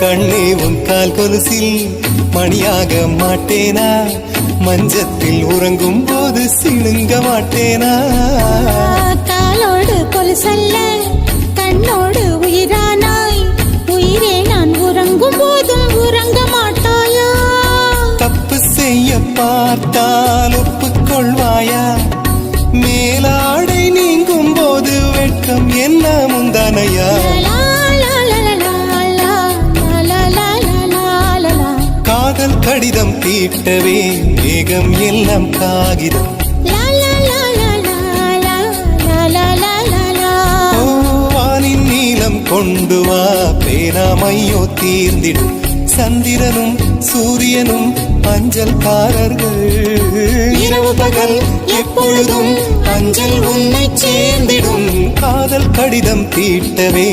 கண்ணே உன் கால் கொலுசில் மணியாக மாட்டேனா, மஞ்சத்தில் உறங்கும் போது சிணுங்க மாட்டேனா. காலோடு கொலுசல்ல கண்ணோடு உயிரானாய், உயிரே நான் உறங்கும் போதும் உறங்க மாட்டாயா. தப்பு செய்ய பார்த்தால் ஒப்புக்கொள்வாயா, மேலாடை நீங்கும் போது வெட்கம் என்ன முந்தானையா. காதல் கடிதம் தீட்டவே வேகம் எல்லாம் காகிதம். வானின் நீளம் கொண்டு வா பேராமையோ தீர்ந்திடும். சந்திரனும் சூரியனும் அஞ்சல்காரர்கள், இரவு பகல் எப்பொழுதும் அஞ்சல் உன்னை சேர்ந்திடும். காதல் கடிதம் தீட்டவே